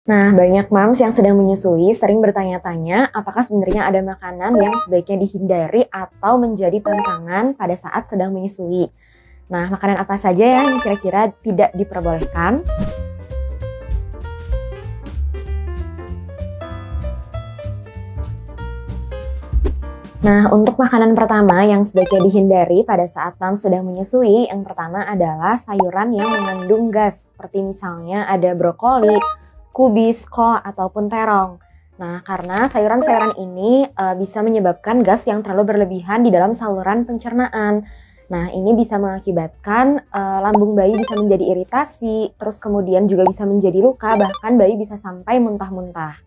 Nah, banyak moms yang sedang menyusui sering bertanya-tanya apakah sebenarnya ada makanan yang sebaiknya dihindari atau menjadi pantangan pada saat sedang menyusui. Nah, makanan apa saja ya yang kira-kira tidak diperbolehkan? Nah, untuk makanan pertama yang sebaiknya dihindari pada saat moms sedang menyusui, yang pertama adalah sayuran yang mengandung gas, seperti misalnya ada brokoli, kubis, kol, ataupun terong. Nah, karena sayuran-sayuran ini bisa menyebabkan gas yang terlalu berlebihan di dalam saluran pencernaan. Nah, ini bisa mengakibatkan lambung bayi bisa menjadi iritasi, terus kemudian juga bisa menjadi luka, bahkan bayi bisa sampai muntah-muntah.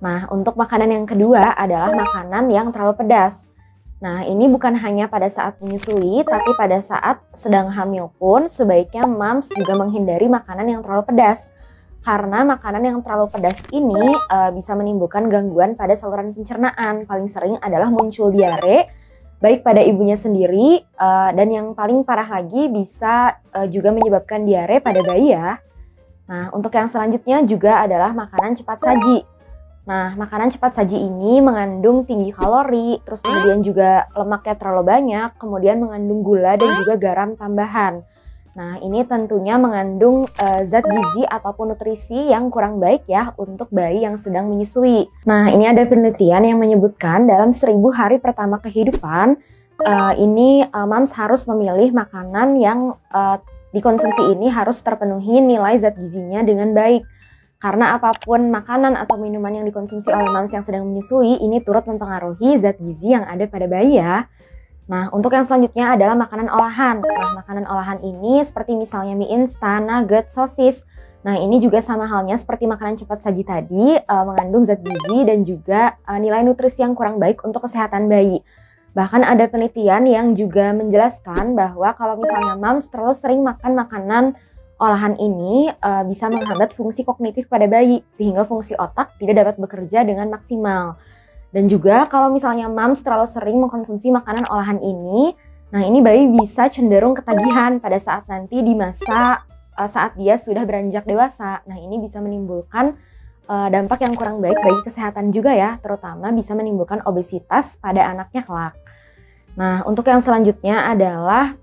Nah, untuk makanan yang kedua adalah makanan yang terlalu pedas. Nah, ini bukan hanya pada saat menyusui, tapi pada saat sedang hamil pun sebaiknya moms juga menghindari makanan yang terlalu pedas. Karena makanan yang terlalu pedas ini bisa menimbulkan gangguan pada saluran pencernaan. Paling sering adalah muncul diare, baik pada ibunya sendiri, dan yang paling parah lagi bisa juga menyebabkan diare pada bayi ya. Nah, untuk yang selanjutnya juga adalah makanan cepat saji. Nah, makanan cepat saji ini mengandung tinggi kalori, terus kemudian juga lemaknya terlalu banyak, kemudian mengandung gula dan juga garam tambahan. Nah, ini tentunya mengandung zat gizi ataupun nutrisi yang kurang baik ya untuk bayi yang sedang menyusui. Nah, ini ada penelitian yang menyebutkan dalam 1000 hari pertama kehidupan, moms harus memilih makanan yang dikonsumsi ini harus terpenuhi nilai zat gizinya dengan baik. Karena apapun makanan atau minuman yang dikonsumsi oleh moms yang sedang menyusui, ini turut mempengaruhi zat gizi yang ada pada bayi ya. Nah, untuk yang selanjutnya adalah makanan olahan. Nah, makanan olahan ini seperti misalnya mie instan, nugget, sosis. Nah, ini juga sama halnya seperti makanan cepat saji tadi, mengandung zat gizi dan juga nilai nutrisi yang kurang baik untuk kesehatan bayi. Bahkan ada penelitian yang juga menjelaskan bahwa kalau misalnya moms terlalu sering makan makanan olahan ini bisa menghambat fungsi kognitif pada bayi, sehingga fungsi otak tidak dapat bekerja dengan maksimal. Dan juga kalau misalnya moms terlalu sering mengkonsumsi makanan olahan ini, nah ini bayi bisa cenderung ketagihan pada saat nanti di masa saat dia sudah beranjak dewasa. Nah, ini bisa menimbulkan dampak yang kurang baik bagi kesehatan juga ya, terutama bisa menimbulkan obesitas pada anaknya kelak. Nah, untuk yang selanjutnya adalah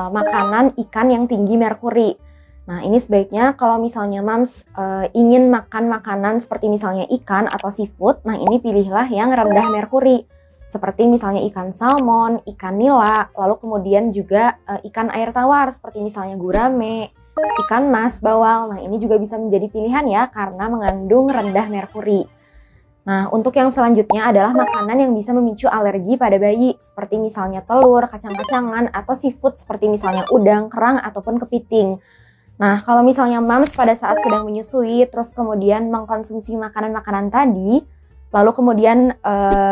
makanan ikan yang tinggi merkuri. Nah, ini sebaiknya kalau misalnya moms ingin makan makanan seperti misalnya ikan atau seafood, nah ini pilihlah yang rendah merkuri. Seperti misalnya ikan salmon, ikan nila, lalu kemudian juga ikan air tawar seperti misalnya gurame, ikan mas, bawal. Nah, ini juga bisa menjadi pilihan ya karena mengandung rendah merkuri. Nah, untuk yang selanjutnya adalah makanan yang bisa memicu alergi pada bayi, seperti misalnya telur, kacang-kacangan, atau seafood seperti misalnya udang, kerang, ataupun kepiting. Nah, kalau misalnya moms pada saat sedang menyusui, terus kemudian mengkonsumsi makanan-makanan tadi, lalu kemudian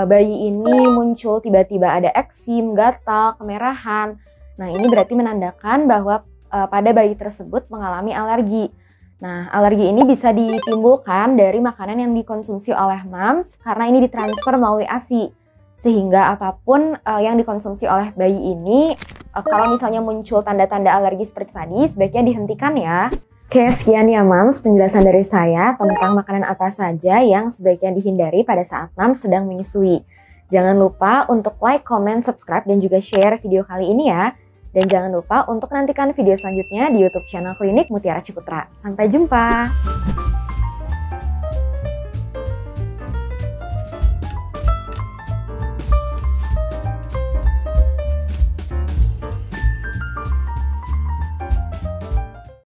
bayi ini muncul tiba-tiba ada eksim, gatal, kemerahan. Nah, ini berarti menandakan bahwa pada bayi tersebut mengalami alergi. Nah, alergi ini bisa ditimbulkan dari makanan yang dikonsumsi oleh moms karena ini ditransfer melalui ASI. Sehingga apapun yang dikonsumsi oleh bayi ini, kalau misalnya muncul tanda-tanda alergi seperti tadi, sebaiknya dihentikan ya. Oke, sekian ya moms penjelasan dari saya tentang makanan apa saja yang sebaiknya dihindari pada saat moms sedang menyusui. Jangan lupa untuk like, comment, subscribe, dan juga share video kali ini ya. Dan jangan lupa untuk nantikan video selanjutnya di YouTube channel Klinik Mutiara Ciputra. Sampai jumpa!